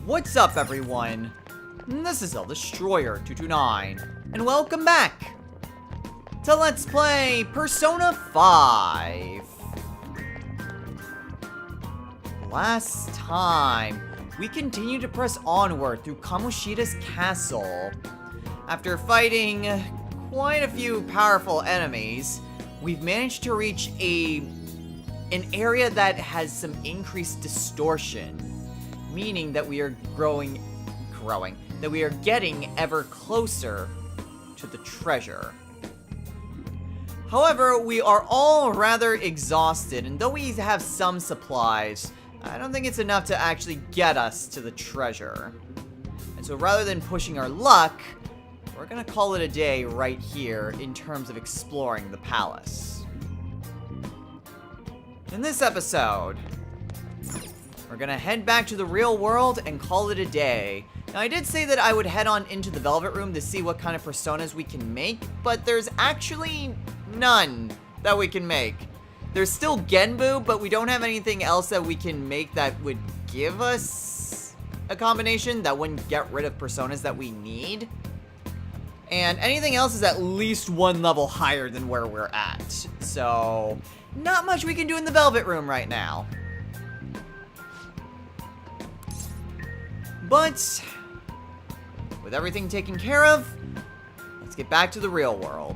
What's up, everyone? This is El Destroyer 229, and welcome back to Let's Play Persona 5. Last time, we continued to press onward through Kamoshida's castle. After fighting quite a few powerful enemies, we've managed to reach an area that has some increased distortion, meaning that we are that we are getting ever closer to the treasure. However, we are all rather exhausted, and though we have some supplies, I don't think it's enough to actually get us to the treasure. And so rather than pushing our luck, we're gonna call it a day right here in terms of exploring the palace. In this episode, we're gonna head back to the real world and call it a day. Now, I did say that I would head on into the Velvet Room to see what kind of personas we can make, but there's actually none that we can make. There's still Genbu, but we don't have anything else that we can make that would give us a combination that wouldn't get rid of personas that we need. And anything else is at least one level higher than where we're at. So, not much we can do in the Velvet Room right now. But with everything taken care of, let's get back to the real world.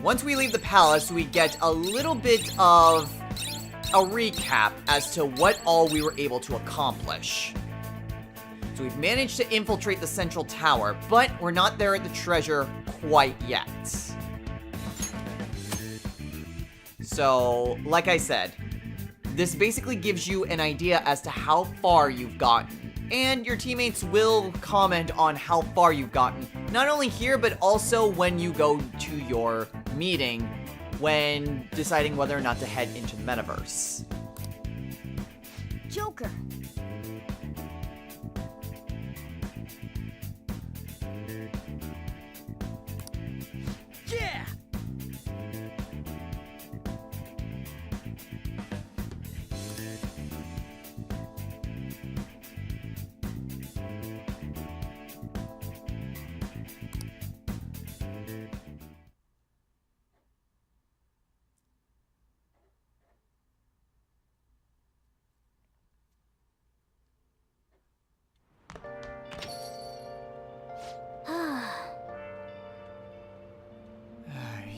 Once we leave the palace, we get a little bit of a recap as to what all we were able to accomplish. So we've managed to infiltrate the central tower, but we're not there at the treasure quite yet. So, like I said, this basically gives you an idea as to how far you've gotten. And your teammates will comment on how far you've gotten, not only here, but also when you go to your meeting when deciding whether or not to head into the metaverse. Joker. Yeah.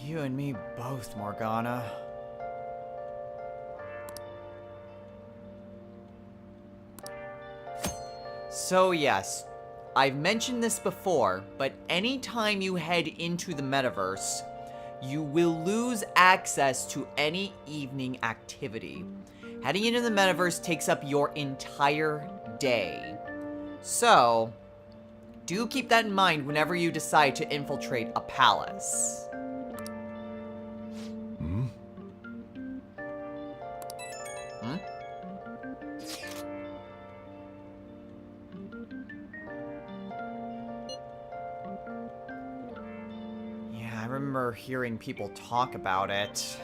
You and me both, Morgana. So yes, I've mentioned this before, but anytime you head into the metaverse, you will lose access to any evening activity. Heading into the metaverse takes up your entire day. So, do keep that in mind whenever you decide to infiltrate a palace. Yeah, I remember hearing people talk about it.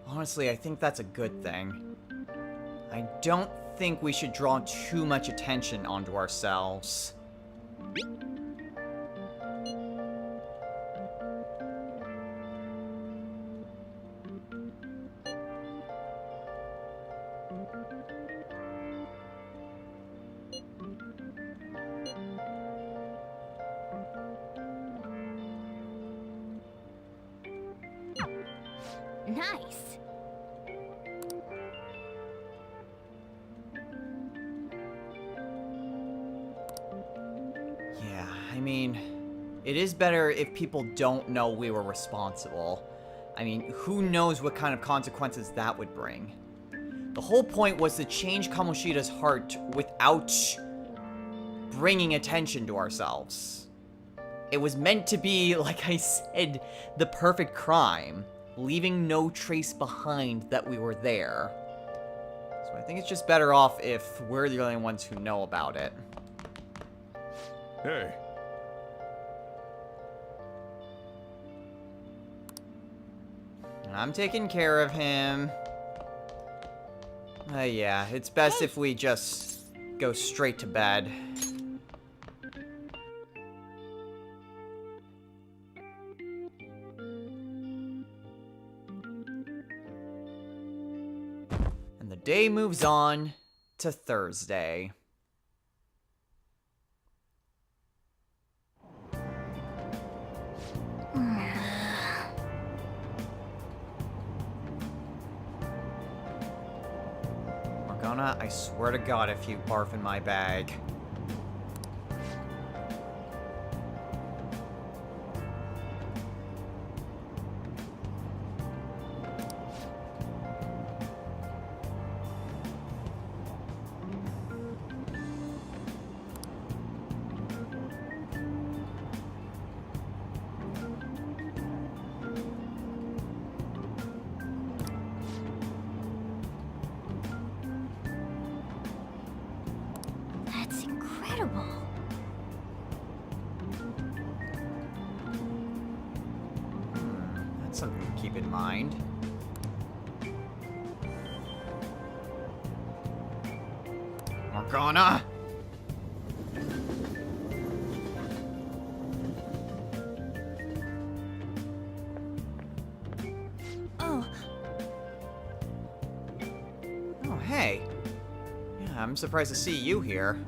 Honestly, I think that's a good thing. I don't think we should draw too much attention onto ourselves. Nice. Yeah, I mean, it is better if people don't know we were responsible. I mean, who knows what kind of consequences that would bring. The whole point was to change Kamoshida's heart without bringing attention to ourselves. It was meant to be, like I said, the perfect crime, leaving no trace behind that we were there. So I think it's just better off if we're the only ones who know about it. Hey. I'm taking care of him. Yeah, it's best if we just go straight to bed. And the day moves on to Thursday. Morgana, I swear to God if you barf in my bag. That's incredible. That's something to keep in mind. Morgana! Oh, Oh, hey. Yeah, I'm surprised to see you here.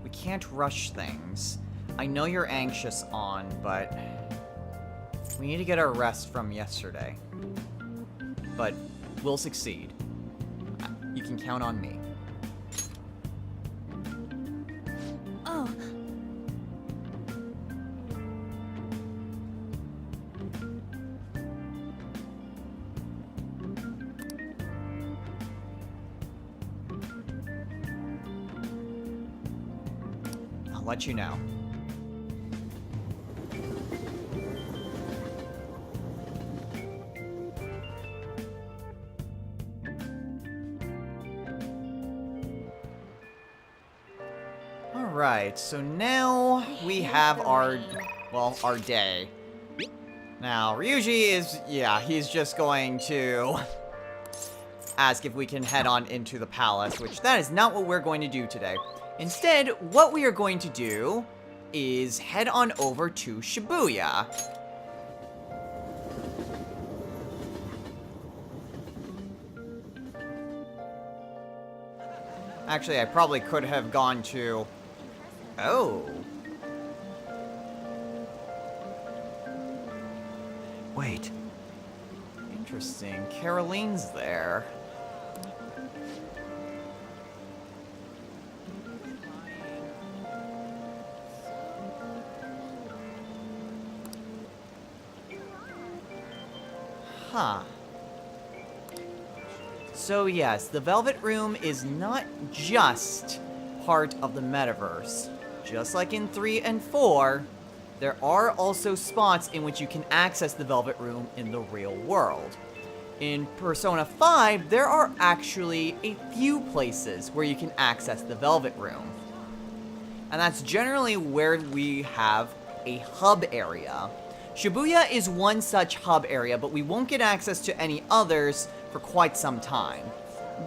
We can't rush things. I know you're anxious on, but we need to get our rest from yesterday. But we'll succeed. You can count on me. oh. I'll let you know. Alright, so now we have our day. Now, Ryuji is, yeah, he's just going to ask if we can head on into the palace, which that is not what we're going to do today. Instead, what we are going to do is head on over to Shibuya. Actually, I probably could have gone to... Oh. Wait. Interesting. Caroline's there. Huh. So yes, the Velvet Room is not just part of the metaverse. Just like in 3 and 4, there are also spots in which you can access the Velvet Room in the real world. In Persona 5, there are actually a few places where you can access the Velvet Room. And that's generally where we have a hub area. Shibuya is one such hub area, but we won't get access to any others for quite some time.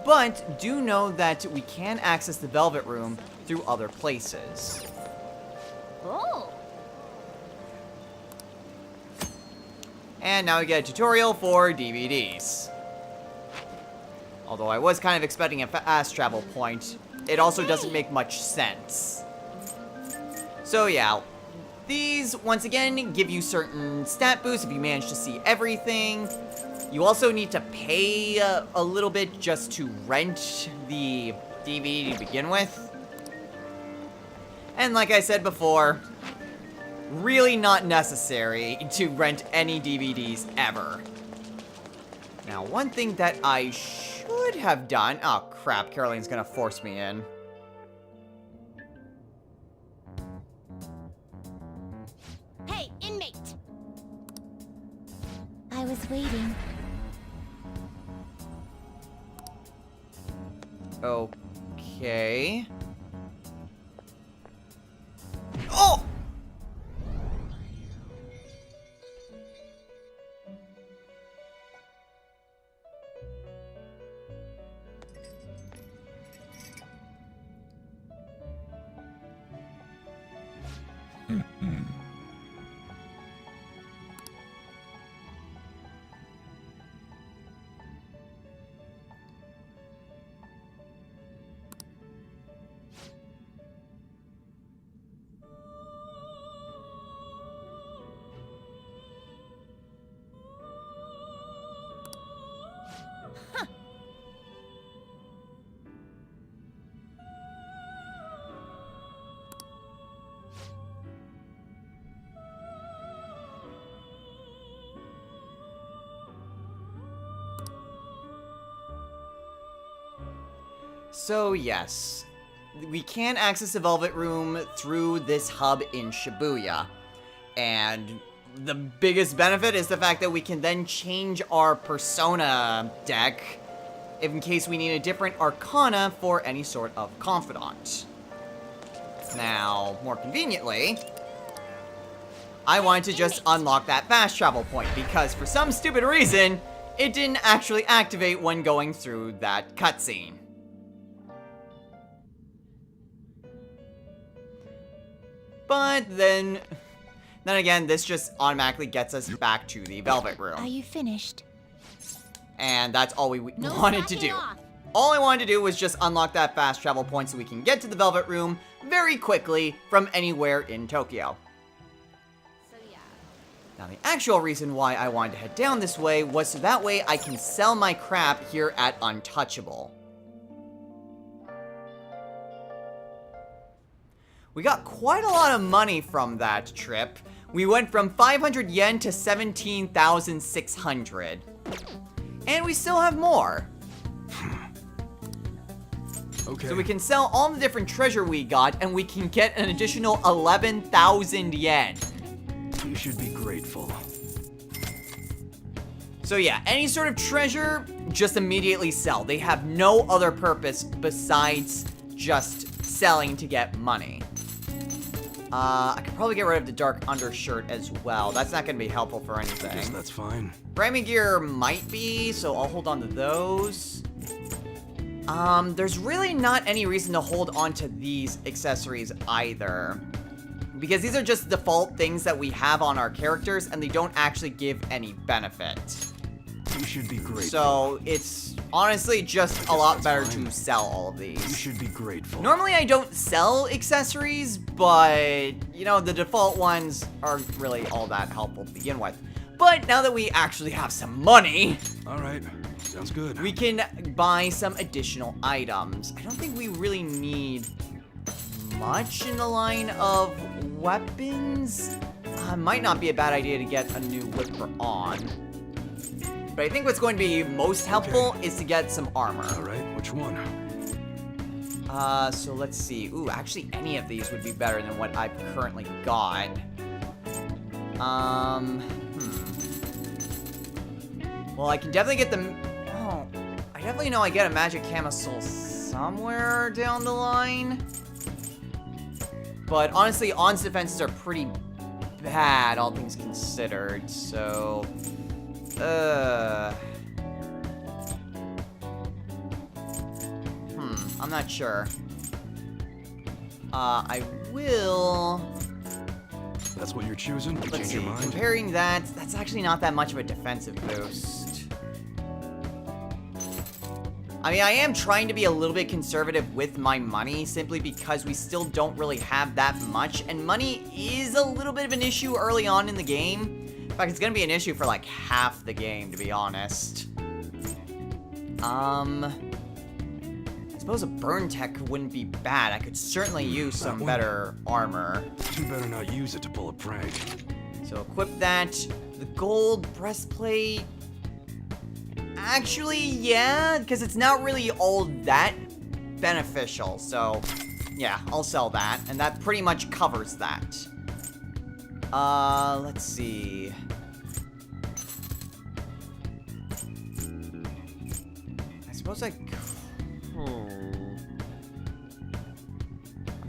But do know that we can access the Velvet Room through other places. Oh. And now we get a tutorial for DVDs. Although I was kind of expecting a fast travel point it also doesn't make much sense. So yeah, these, once again, give you certain stat boosts if you manage to see everything. You also need to pay a little bit just to rent the DVD to begin with. And like I said before, really not necessary to rent any DVDs ever. Now, one thing that I should have done... Oh, crap. Caroline's gonna force me in. Hey, inmate! I was waiting. Okay. Oh! So yes, we can access the Velvet Room through this hub in Shibuya. And the biggest benefit is the fact that we can then change our persona deck in case we need a different arcana for any sort of confidant. Now, more conveniently, I wanted to just unlock that fast travel point because for some stupid reason, it didn't actually activate when going through that cutscene. But then again, this just automatically gets us back to the Velvet Room. Are you finished? And that's all we No wanted to backing do. off. All I wanted to do was just unlock that fast travel point so we can get to the Velvet Room very quickly from anywhere in Tokyo. So yeah. Now, the actual reason why I wanted to head down this way was so that way I can sell my crap here at Untouchable. We got quite a lot of money from that trip. We went from 500 yen to 17,600. And we still have more. Okay. So we can sell all the different treasure we got, and we can get an additional 11,000 yen. You should be grateful. So yeah, any sort of treasure, just immediately sell. They have no other purpose besides just selling to get money. I could probably get rid of the dark undershirt as well. That's not going to be helpful for I guess anything. that's fine. Brightman gear might be, so I'll hold on to those. There's really not any reason to hold on to these accessories either. Because these are just default things that we have on our characters, and they don't actually give any benefit. You should be grateful. So, it's honestly just a lot that's better fine. to sell all of You these. should be grateful. Normally I don't sell accessories, but, you know, the default ones aren't really all that helpful to begin with. But now that we actually have some money, All right. Sounds good. we can buy some additional items. I don't think we really need much in the line of weapons. Might not be a bad idea to get a new whipper on. But I think what's going to be most helpful is to get some armor. All right. Which one? So let's see. Ooh, actually any of these would be better than what I've currently got. Well, I can definitely get the... Oh, I definitely know I get a magic camisole somewhere down the line. But honestly, On's defenses are pretty bad, all things considered, so... I'm not sure. I will... That's what you're choosing? You Let's change see, your mind? comparing that, that's actually not that much of a defensive boost. I mean, I am trying to be a little bit conservative with my money, simply because we still don't really have that much, and money is a little bit of an issue early on in the game. In fact, it's gonna be an issue for like half the game, to be honest. I suppose a burn tech wouldn't be bad. I could certainly use some better armor. You better not use it to pull a prank. So equip that. The gold breastplate. Actually, yeah, because it's not really all that beneficial. So, yeah, I'll sell that. And that pretty much covers that. Let's see. I suppose I'm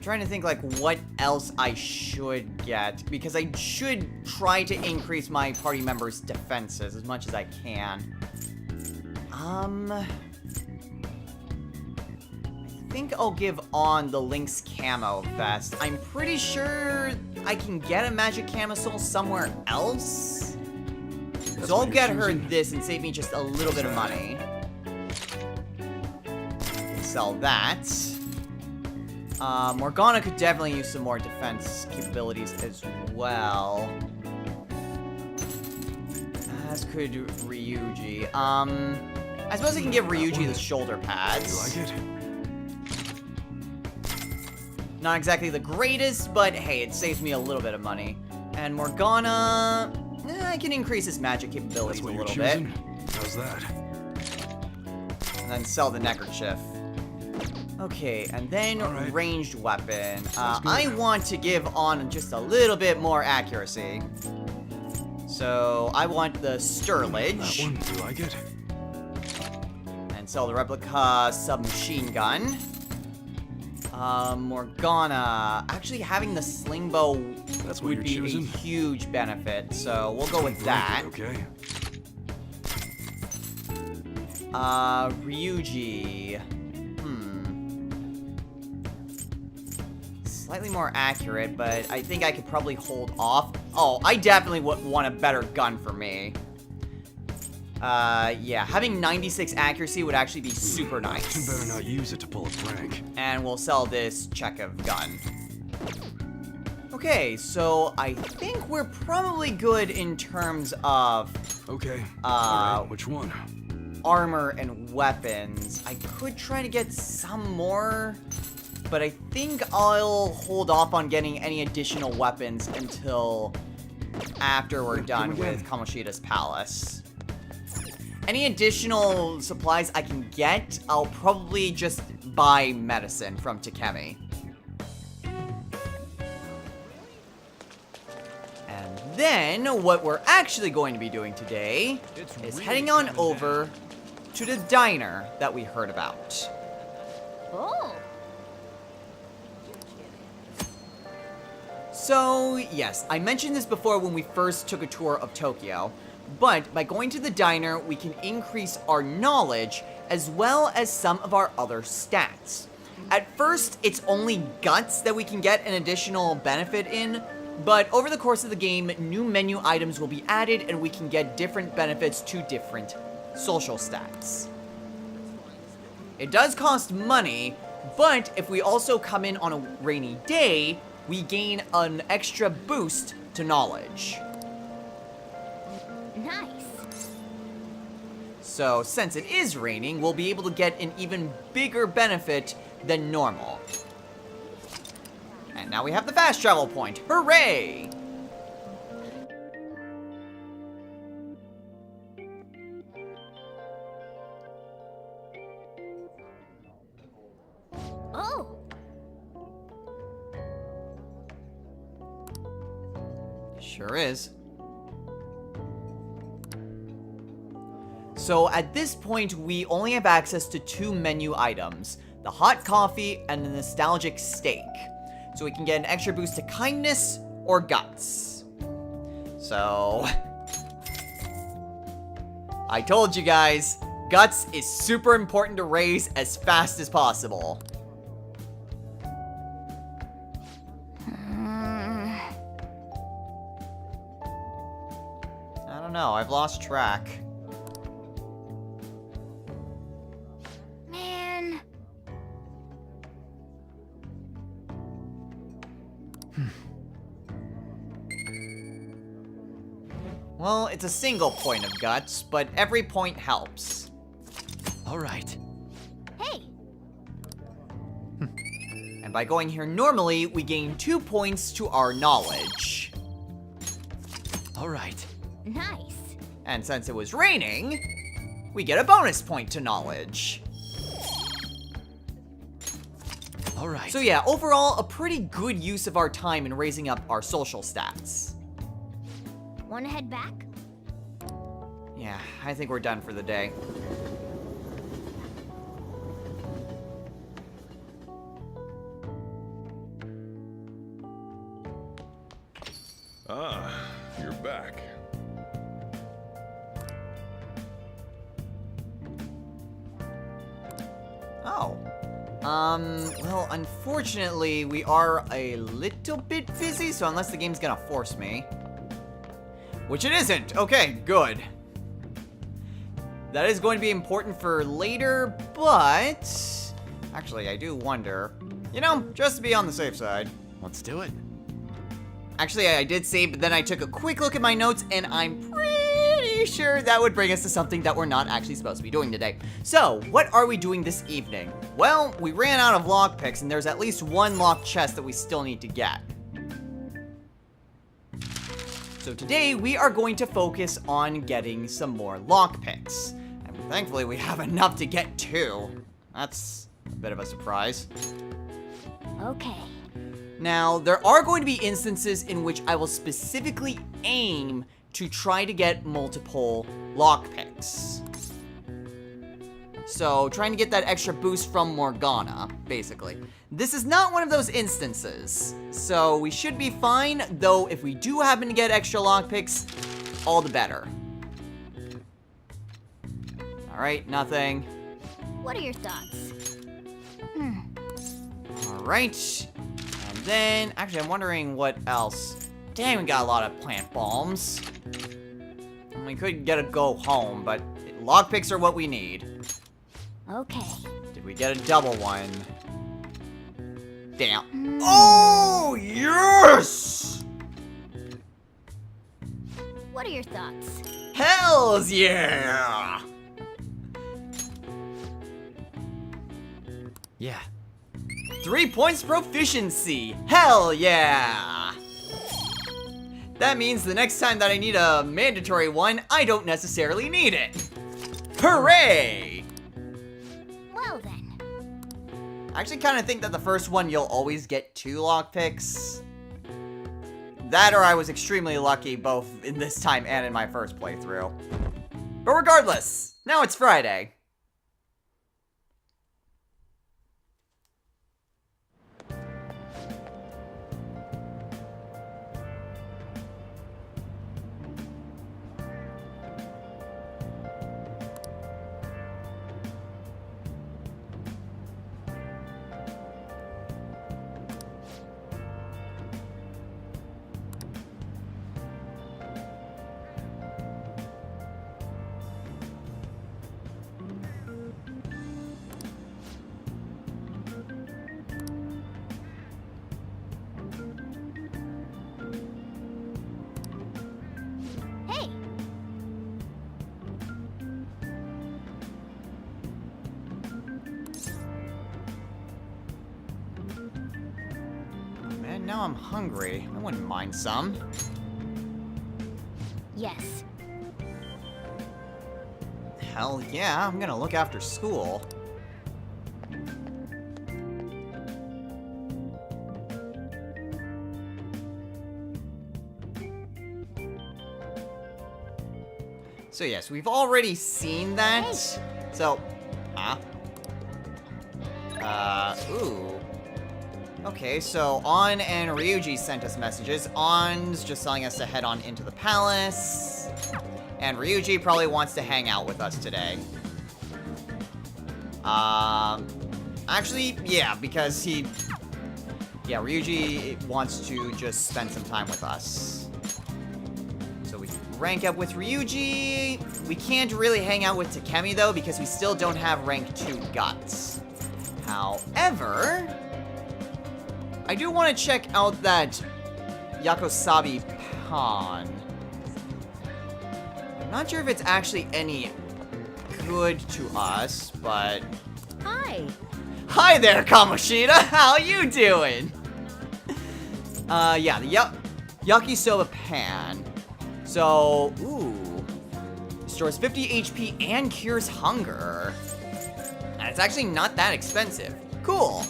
trying to think, like, what else I should get. Because I should try to increase my party members' defenses as much as I can. I think I'll give on the Lynx camo vest. I'm pretty sure I can get a magic camisole somewhere else. So I'll get her this and save me just a little bit of money. Sell that. Morgana could definitely use some more defense capabilities as well. As could Ryuji. I suppose I can give Ryuji the shoulder pads. You like it? Not exactly the greatest, but hey, it saves me a little bit of money. And Morgana, I can increase his magic capabilities a little bit. How's that? And then sell the neckerchief. Okay, and then ranged weapon. I want to give on just a little bit more accuracy. So I want the Sturridge. That one, you like it? And sell the replica submachine gun. Morgana. Actually, having the sling bow would be a huge benefit, so we'll go with that. Okay. Ryuji. Slightly more accurate, but I think I could probably hold off. Oh, I definitely want a better gun for me. Yeah, having 96 accuracy would actually be super nice. You better not use it to pull a prank. And we'll sell this Chekhov gun. Okay, so I think we're probably good in terms of... Okay. Alright, which one? Armor and weapons. I could try to get some more, but I think I'll hold off on getting any additional weapons until after we're done with Kamoshida's palace. Any additional supplies I can get, I'll probably just buy medicine from Takemi. And then, what we're actually going to be doing today is heading on over to the diner that we heard about. Oh. So, yes, I mentioned this before when we first took a tour of Tokyo, but by going to the diner, we can increase our knowledge as well as some of our other stats. At first, it's only guts that we can get an additional benefit in, but over the course of the game, new menu items will be added and we can get different benefits to different social stats. It does cost money, but if we also come in on a rainy day, we gain an extra boost to knowledge. Nice. So, since it is raining, we'll be able to get an even bigger benefit than normal. And now we have the fast travel point. Hooray! Oh. Sure is. So at this point, we only have access to 2 menu items, the hot coffee and the nostalgic steak. So we can get an extra boost to kindness or guts. So, I told you guys, guts is super important to raise as fast as possible. I don't know, I've lost track. Well, it's a single point of guts, but every point helps. All right. Hey. And by going here normally, we gain 2 points to our knowledge. All right. Nice. And since it was raining, we get a bonus point to knowledge. All right. So yeah, overall, a pretty good use of our time in raising up our social stats. Wanna head back? Yeah, I think we're done for the day. Ah, you're back. Oh. Well, unfortunately, we are a little bit busy, so unless the game's gonna force me. Which it isn't! Okay, good. That is going to be important for later, but... Actually, I do wonder... You know, just to be on the safe side. Let's do it. Actually, I did save, but then I took a quick look at my notes, and I'm pretty sure that would bring us to something that we're not actually supposed to be doing today. So, what are we doing this evening? Well, we ran out of lockpicks, and there's at least one locked chest that we still need to get. So today, we are going to focus on getting some more lockpicks. And thankfully, we have enough to get 2. That's a bit of a surprise. Okay. Now, there are going to be instances in which I will specifically aim to try to get multiple lockpicks. So, trying to get that extra boost from Morgana, basically. This is not one of those instances, so we should be fine, though if we do happen to get extra lockpicks, all the better. Alright, nothing. What are your thoughts? Alright. And then, actually, I'm wondering what else. Dang, we got a lot of plant bombs. And we could get a go home, but lockpicks are what we need. Okay. Did we get a double one? Damn. Oh, yes! What are your thoughts? Hells yeah! Yeah. 3 points proficiency. Hell yeah! That means the next time that I need a mandatory one, I don't necessarily need it. Hooray! Well then. I actually kind of think that the first one you'll always get 2 lockpicks. That or I was extremely lucky both in this time and in my first playthrough. But regardless, now it's Friday. Hey. Man, now I'm hungry. I wouldn't mind some. Yes. Hell yeah, I'm gonna look after school. So yes, we've already seen that. So, ooh. Okay, so On and Ryuji sent us messages. On's just telling us to head on into the palace. And Ryuji probably wants to hang out with us today. Actually, yeah, because Ryuji wants to just spend some time with us. So we can rank up with Ryuji. We can't really hang out with Takemi, though, because we still don't have rank 2 guts. However, I do want to check out that Yakosabi Pond. I'm not sure if it's actually any good to us, but... Hi. Hi there, Kamoshida! How you doing? Yeah, the Yakisoba Pan. So, ooh. Stores 50 HP and cures hunger. And it's actually not that expensive. Cool.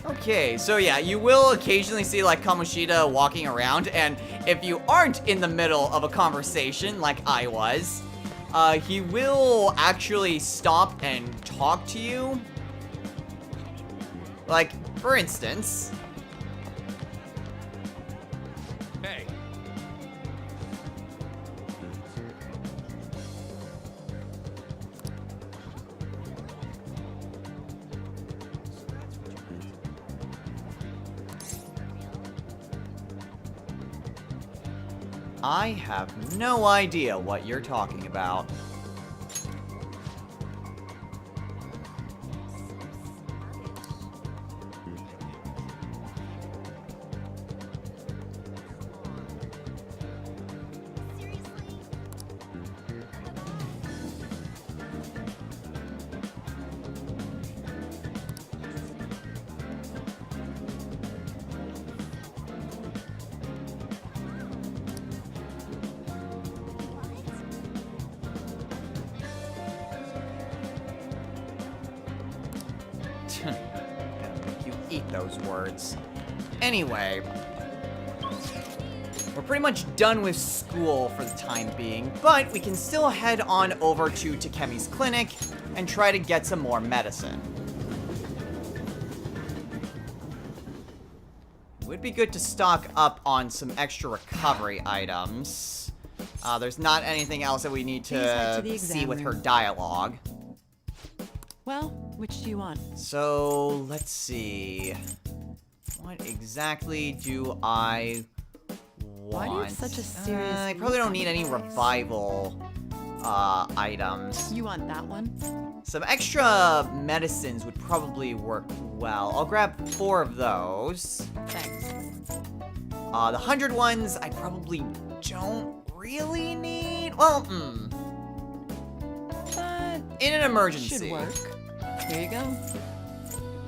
Okay, so yeah, you will occasionally see like Kamoshida walking around, and if you aren't in the middle of a conversation like I was, he will actually stop and talk to you. Like, for instance... Hey. I have no idea what you're talking about. Gonna make you eat those words. Anyway, we're pretty much done with school for the time being, but we can still head on over to Takemi's clinic and try to get some more medicine. It would be good to stock up on some extra recovery items. There's not anything else that we need Please head to to the see exam with her room. dialogue. Well, which do you want? So, let's see. What exactly do I want? Why do you have such a serious I probably look don't on need your any face? revival items. You want that one? Some extra medicines would probably work well. I'll grab 4 of those. Thanks. The 100 ones I probably don't really need. Well, But in an emergency. should work. Here you go.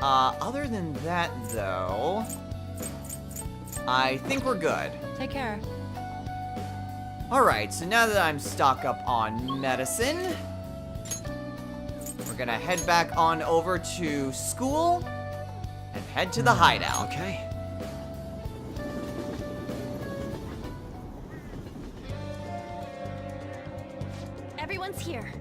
Other than that, though, I think we're good. Take care. Alright, so now that I'm stocked up on medicine, we're gonna head back on over to school and head to the hideout. Okay. Everyone's here.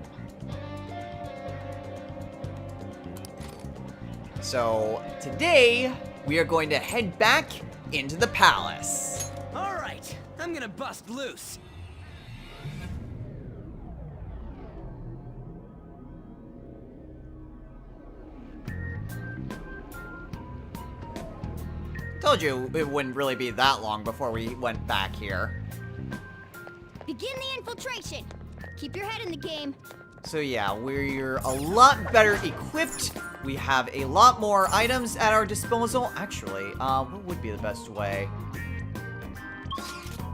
So, today, we are going to head back into the palace. All right, I'm gonna bust loose. Told you it wouldn't really be that long before we went back here. Begin the infiltration. Keep your head in the game. So yeah, we're a lot better equipped. We have a lot more items at our disposal. Actually, what would be the best way?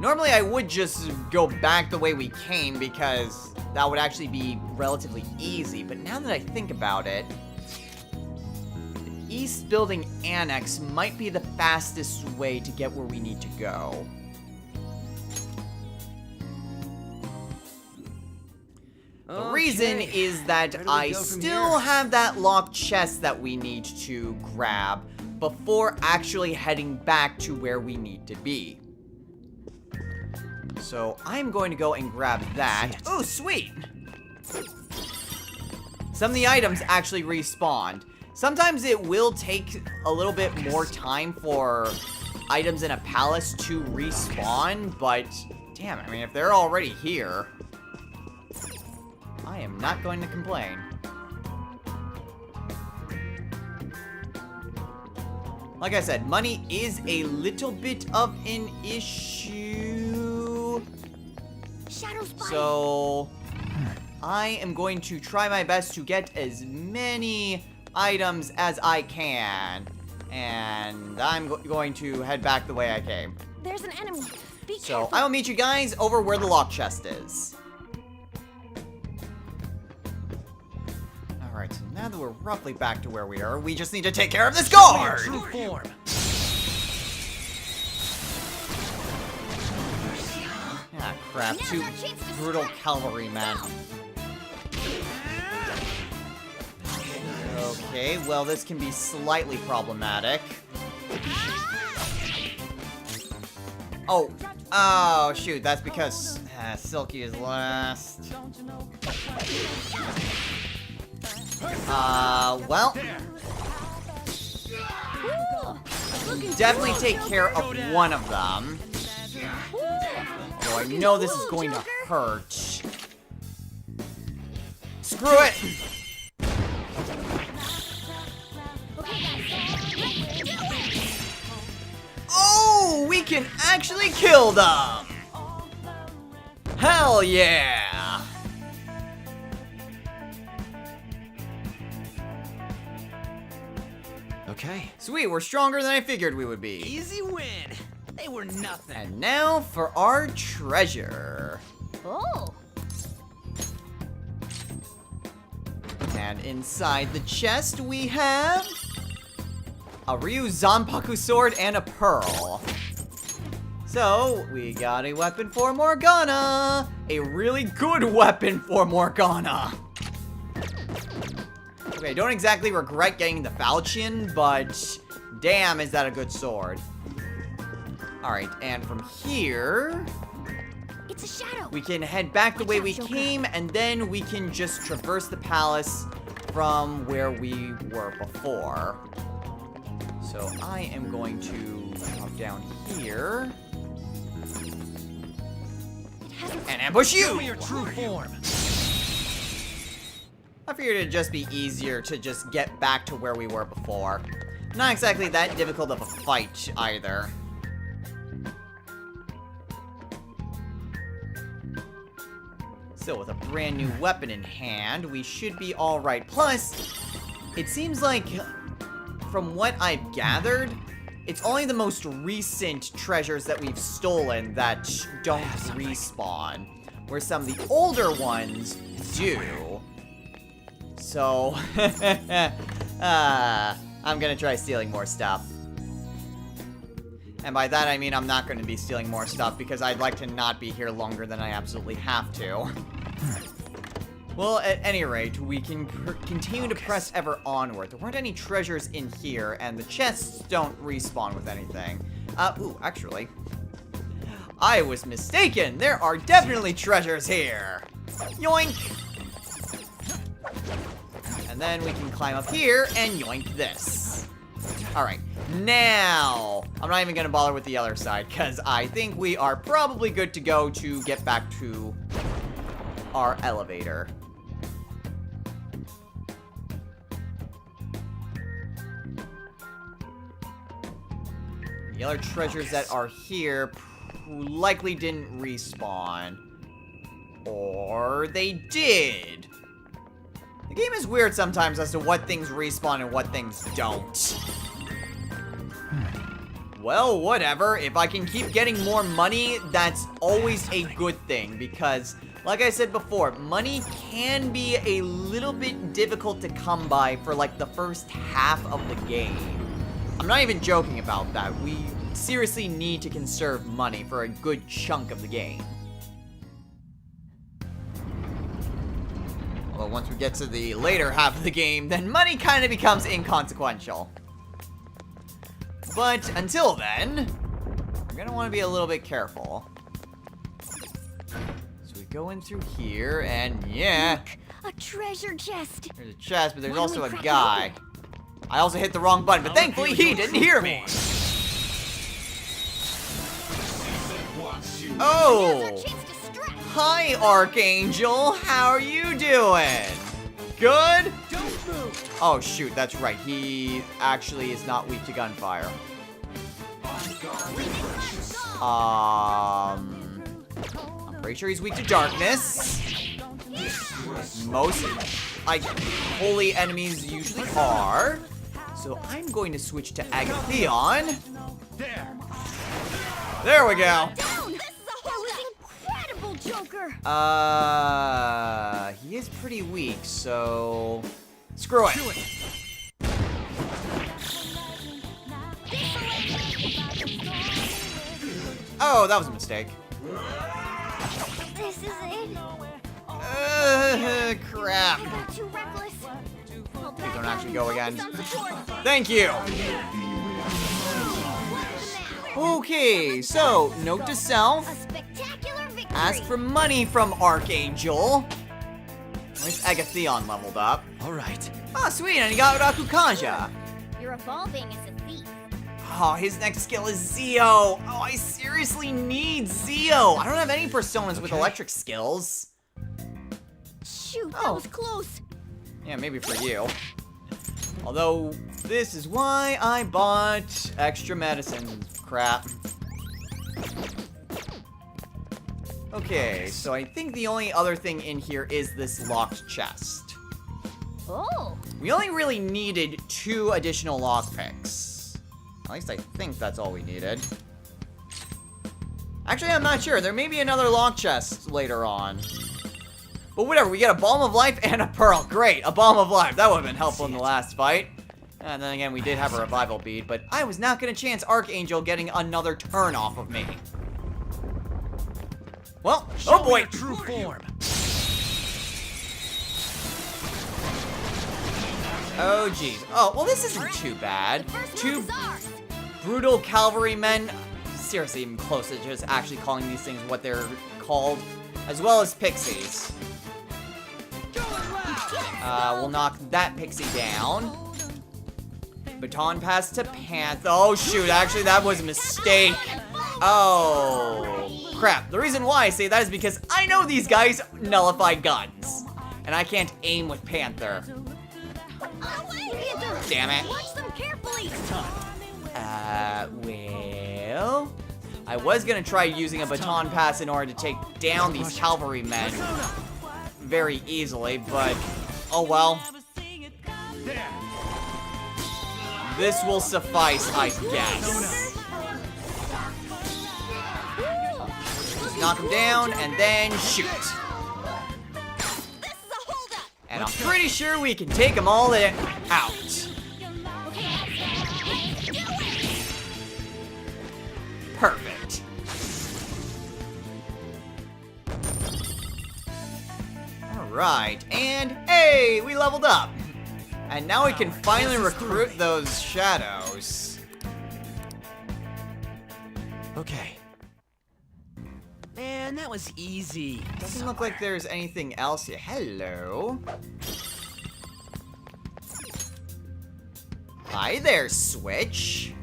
Normally I would just go back the way we came because that would actually be relatively easy. But now that I think about it, the East Building Annex might be the fastest way to get where we need to go. The reason Okay, is that where do we I go from still here? have that locked chest that we need to grab before actually heading back to where we need to be. So I'm going to go and grab that. Oh, sweet! Some of the items actually respawned. Sometimes it will take a little bit more time for items in a palace to respawn, but damn, I mean, if they're already here, I am not going to complain. Like I said, money is a little bit of an issue. Shadow spy. So, I am going to try my best to get as many items as I can. And I'm going to head back the way I came. There's an enemy. Be So careful. I will meet you guys over where the lock chest is. Alright, so now that we're roughly back to where we are, we just need to take care of this guard! True form. Ah, crap. Two brutal cavalrymen. Okay, well, this can be slightly problematic. Oh, shoot, that's because Silky is last. Well, definitely take care of one of them. Although I know this is going to hurt. Screw it! Oh, we can actually kill them! Hell yeah! Okay. Sweet, we're stronger than I figured we would be. Easy win. They were nothing. And now for our treasure. Oh. And inside the chest we have a Ryu Zanpaku sword and a pearl. So, we got a weapon for Morgana. A really good weapon for Morgana. Okay, don't exactly regret getting the falchion, but damn, is that a good sword. Alright, and from here, It's a shadow. we can head back the way we came, and then we can just traverse the palace from where we were before. So I am going to drop down here and ambush Show me you! your true form. I figured it'd just be easier to just get back to where we were before. Not exactly that difficult of a fight, either. So with a brand new weapon in hand, we should be alright. Plus, it seems like, from what I've gathered, it's only the most recent treasures that we've stolen that don't respawn, where some of the older ones do. So, I'm gonna try stealing more stuff. And by that I mean I'm not gonna be stealing more stuff because I'd like to not be here longer than I absolutely have to. Well, at any rate, we can continue to press ever onward. There weren't any treasures in here, and the chests don't respawn with anything. Ooh, actually, I was mistaken. There are definitely treasures here. Yoink! And then we can climb up here and yoink this. Alright, now, I'm not even gonna bother with the other side, because I think we are probably good to go to get back to our elevator. The other treasures that are here likely didn't respawn. Or they did. The game is weird sometimes as to what things respawn and what things don't. Well, whatever. If I can keep getting more money, that's always a good thing. Because, like I said before, money can be a little bit difficult to come by for like the first half of the game. I'm not even joking about that. We seriously need to conserve money for a good chunk of the game. Although once we get to the later half of the game, then money kind of becomes inconsequential. But until then, we're gonna want to be a little bit careful. So we go in through here, and yeah, A treasure chest. there's a chest, but there's Why don't also we a crack it guy. I also hit the wrong button, but thankfully he didn't hear me. Oh! Here's our chance to strike. Hi, Archangel. How are you doing? Good? Don't move. Oh, shoot, that's right. He actually is not weak to gunfire. I'm pretty sure he's weak to darkness. like holy enemies usually are. So I'm going to switch to Agathion. There we go. Down! That was incredible, Joker! He is pretty weak, so screw it. Oh, that was a mistake. This is it. Crap. I got too reckless. Please don't actually go again. Thank you. Okay, so note to A self: spectacular victory. ask for money from Archangel. At least Agathion leveled up. All right. Oh, sweet, and he got Rakukaja. You're evolving as a thief. Oh, his next skill is Zeo. Oh, I seriously need Zeo. I don't have any personas with electric skills. Shoot, Oh. that was close. Yeah, maybe for you. Although, this is why I bought extra medicine crap. Okay, so I think the only other thing in here is this locked chest. Oh, We only really needed 2 additional lockpicks. At least I think that's all we needed. Actually, I'm not sure. There may be another lock chest later on. But whatever, we get a Balm of Life and a Pearl. Great, a Balm of Life. That would have been helpful in the last fight. And then again, we did have a revival bead, but I was not going to chance Archangel getting another turn off of me. Well, oh boy. True form. Oh geez. Oh, well this isn't too bad. first 2 one is ours. brutal cavalrymen. Seriously, even close to just actually calling these things what they're called. As well as pixies. We'll knock that pixie down. Baton pass to Panther. Oh shoot, actually that was a mistake. Oh, crap. The reason why I say that is because I know these guys nullify guns. And I can't aim with Panther. Damn it. Watch them carefully. Well, I was gonna try using a baton pass in order to take down these cavalrymen very easily, but oh well. This will suffice, I guess. Just knock him down and then shoot. And I'm pretty sure we can take them all out. Perfect. Alright, and hey, we leveled up. And now we can finally recruit those shadows. Okay. Man, that was easy. Doesn't look like there's anything else here. Hello. Hi there, Switch.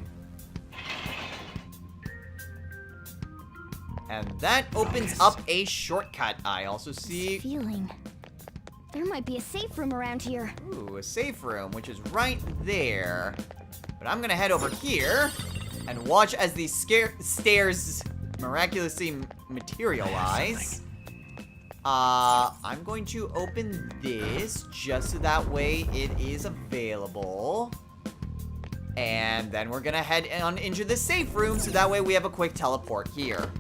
And that opens up a shortcut. I also see, Feeling. There might be a safe room around here. ooh, a safe room, which is right there. But I'm gonna head over here and watch as these stairs miraculously materialize. I'm going to open this just so that way it is available. And then we're gonna head on into the safe room so that way we have a quick teleport here.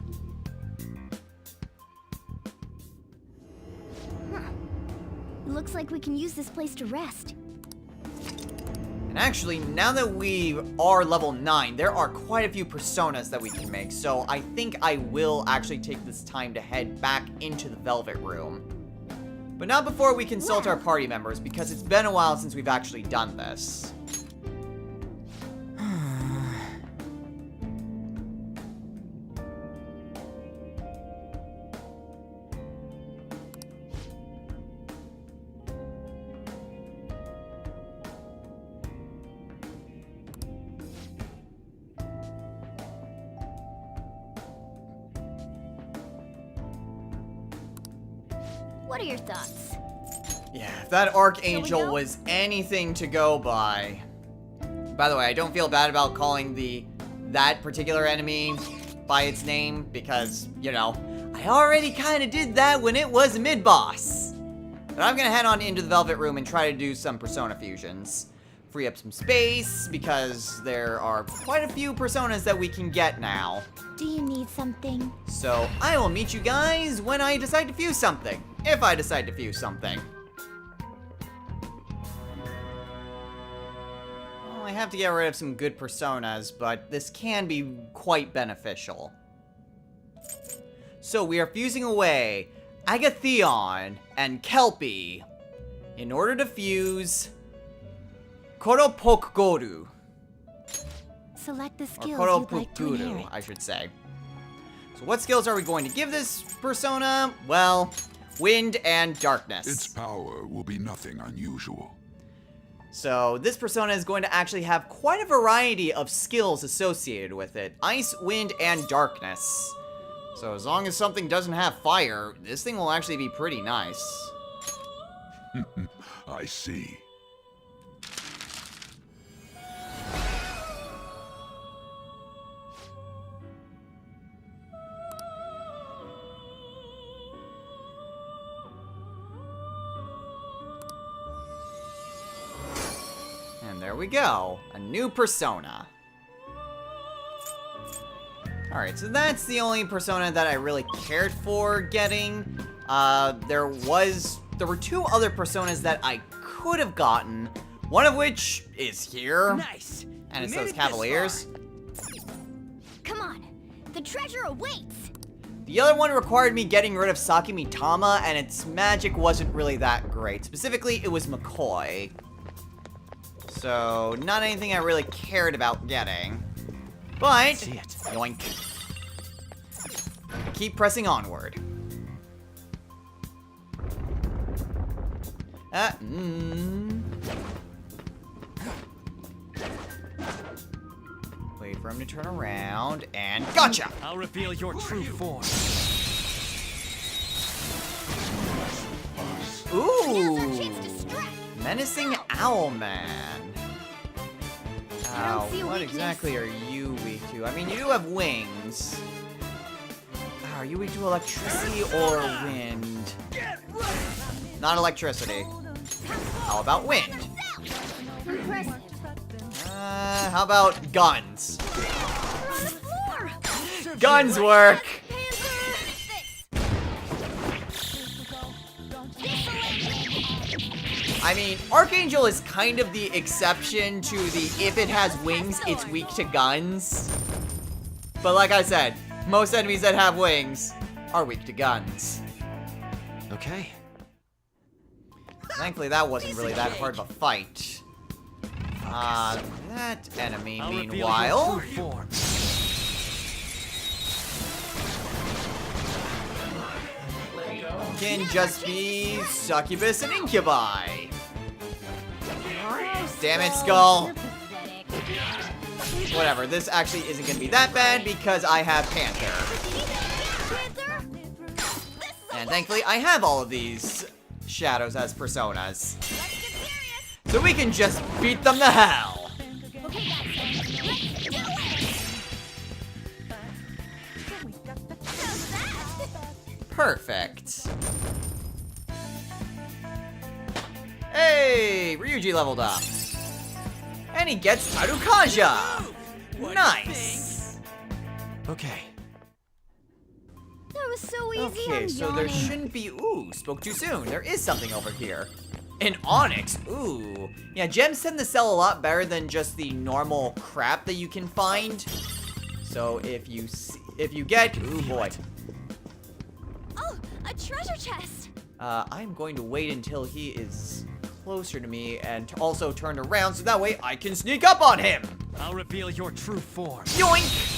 Looks like we can use this place to rest. And actually, now that we are level 9, there are quite a few personas that we can make. So I think I will actually take this time to head back into the Velvet Room. But not before we consult our party members, because it's been a while since we've actually done this. What are your thoughts? Yeah, if that Archangel go? was anything to go by. By the way, I don't feel bad about calling that particular enemy by its name, because, you know, I already kind of did that when it was a mid-boss. But I'm gonna head on into the Velvet Room and try to do some Persona fusions. Free up some space, because there are quite a few Personas that we can get now. Do you need something? So, I will meet you guys when I decide to fuse something. If I decide to fuse something. Well, I have to get rid of some good Personas, but this can be quite beneficial. So, we are fusing away Agatheon and Kelpie in order to fuse Koropokgoru. Select the Or skills you'd like to Koropokguru, inherit. I should say. So what skills are we going to give this persona? Well, wind and darkness. Its power will be nothing unusual. So this persona is going to actually have quite a variety of skills associated with it. Ice, wind, and darkness. So as long as something doesn't have fire, this thing will actually be pretty nice. I see. And there we go. A new persona. Alright, so that's the only persona that I really cared for getting. There were two other personas that I could have gotten. One of which is here. Nice. And it's You made those it this Cavaliers. Come on, the treasure awaits. The other one required me getting rid of Sakimitama, and its magic wasn't really that great. Specifically, it was McCoy. So, not anything I really cared about getting. But, See it. yoink. Keep pressing onward. Wait for him to turn around, and gotcha! I'll reveal your true form. Now's our Ooh! chance to strike. Menacing Owlman. I don't see a What weakness. exactly are you weak to? I mean, you do have wings. Are you weak to electricity or wind? Not electricity. How about wind? Impressive. How about guns? We're on the floor. Guns work! I mean, Archangel is kind of the exception to the if it has wings, it's weak to guns. But like I said, most enemies that have wings are weak to guns. Okay. Thankfully, that wasn't really that hard of a fight. That enemy, I'll reveal meanwhile, your true form. can just be succubus and incubi. Damn it, Skull. Whatever, this actually isn't gonna be that bad because I have Panther. And thankfully, I have all of these shadows as personas. So we can just beat them to hell. Okay, guys, let's do it. How's that? Perfect. Hey, Ryuji leveled up. And he gets Arukaja. Nice. Okay. That was so easy. Okay, I'm so there yawning. shouldn't be. Ooh, spoke too soon. There is something over here. An onyx. Ooh. Yeah, gems tend to sell a lot better than just the normal crap that you can find. So if you get, ooh boy. Oh, a treasure chest. I'm going to wait until he is closer to me and also turned around so that way I can sneak up on him. I'll reveal your true form. Yoink!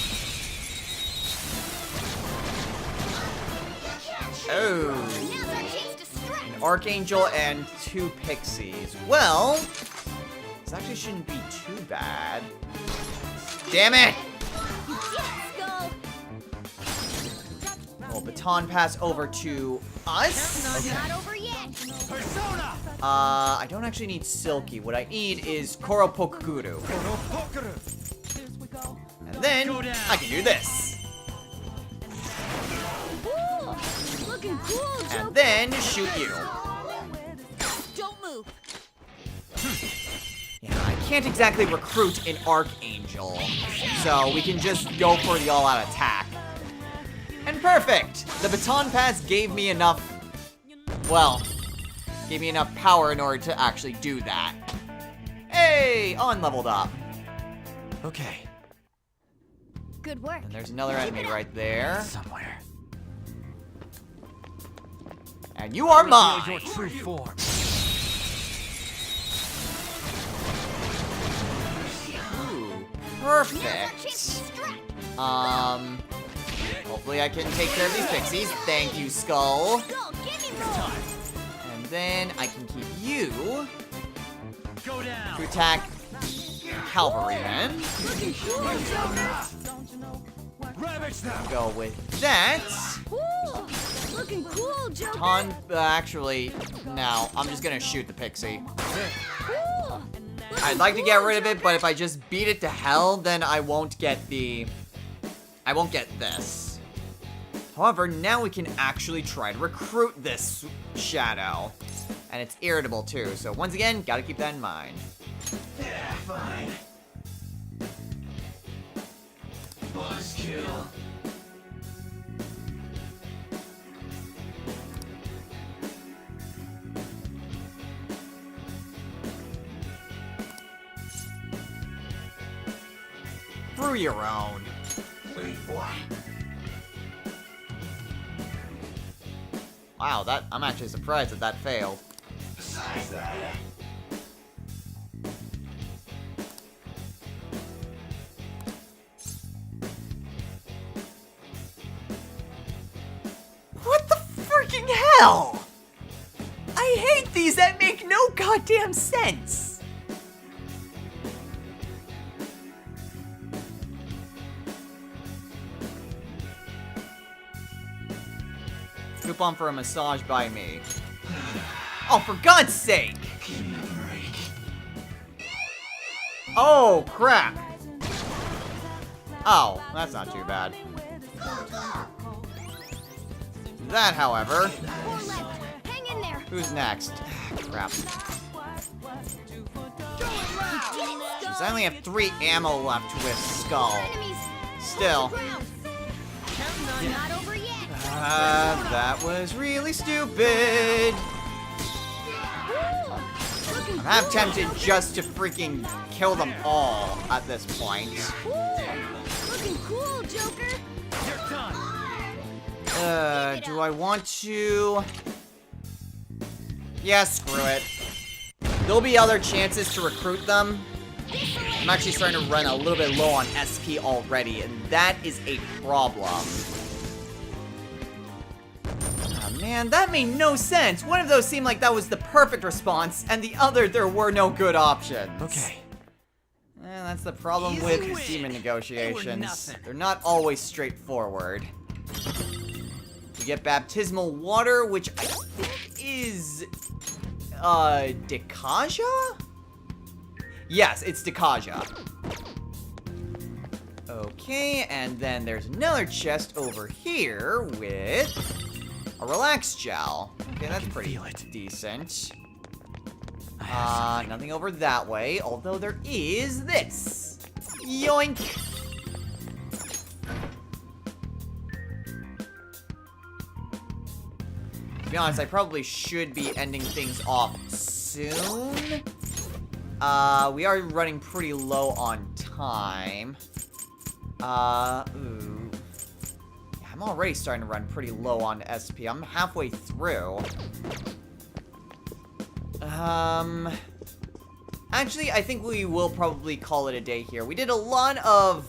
Oh. Now's our chance to strike. An Archangel and 2 Pixies. Well, this actually shouldn't be too bad. Damn it! Yes, go. Well, baton pass over to us. Not over yet. Persona! I don't actually need Silky. What I need is Koropokguru. And then Go down. I can do this. Cool. Looking cool, Joker. And then shoot you. can't exactly recruit an Archangel, so we can just go for the all-out attack. And perfect! The baton pass gave me enough, well, gave me enough power in order to actually do that. Hey! Unleveled up. Okay, Good work. And there's another enemy right there. somewhere. And you are Reveal mine! your true form. Ooh, Now's our chance to perfect. distract. Hopefully I can take care of these pixies. Thank you, Skull. Go, give me more. And then I can keep you Go down. to attack Cavalry men. Looking cool, Joker. Ravage them. Go with that. Ooh, looking cool, Joker. Actually, no. I'm just gonna shoot the pixie. Ooh, I'd like to get rid of it, but if I just beat it to hell, then I won't get this. However, now we can actually try to recruit this shadow. And it's irritable too, so once again, gotta keep that in mind. Yeah, fine. Buzzkill. Brew your own. Wait, what? Wow, I'm actually surprised that failed. Besides that. What the freaking hell? I hate these that make no goddamn sense. Coupon for a massage by me. Oh, for God's sake! Oh, crap! Oh, that's not too bad. That, however, Four left. Hang in there. who's next? Crap. Jeez, I only have 3 ammo left with Skull. Enemies. Still. Ground. Not over yet. That was really stupid. Ooh, looking I'm cool, tempted Joker. just to freaking kill them all at this point. Ooh, looking cool, Joker. You're done. Do I want to? Yeah, screw it. There'll be other chances to recruit them. I'm actually starting to run a little bit low on SP already, and that is a problem. Oh, man, that made no sense. One of those seemed like that was the perfect response, and the other, there were no good options. Okay. That's the problem Easy with win. demon They were negotiations. nothing. They're not always straightforward. You get baptismal water, which I think is Dekaja? Yes, it's Dekaja. Okay, and then there's another chest over here with a relax gel. Okay, that's pretty feel it. decent. I have Nothing over that way, although there is this. Yoink! To be honest, I probably should be ending things off soon. We are running pretty low on time. Ooh. Yeah, I'm already starting to run pretty low on SP. I'm halfway through. Actually, I think we will probably call it a day here. We did a lot of,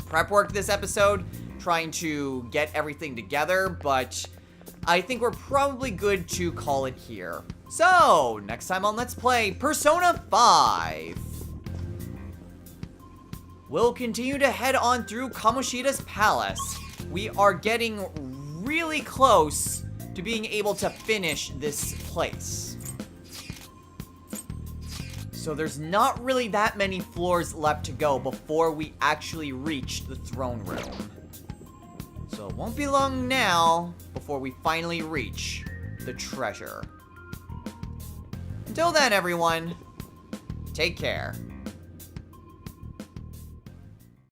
prep work this episode, trying to get everything together, but I think we're probably good to call it here. So, next time on Let's Play Persona 5. We'll continue to head on through Kamoshida's palace. We are getting really close to being able to finish this place. So there's not really that many floors left to go before we actually reach the throne room. So it won't be long now before we finally reach the treasure. Until then, everyone, Take care.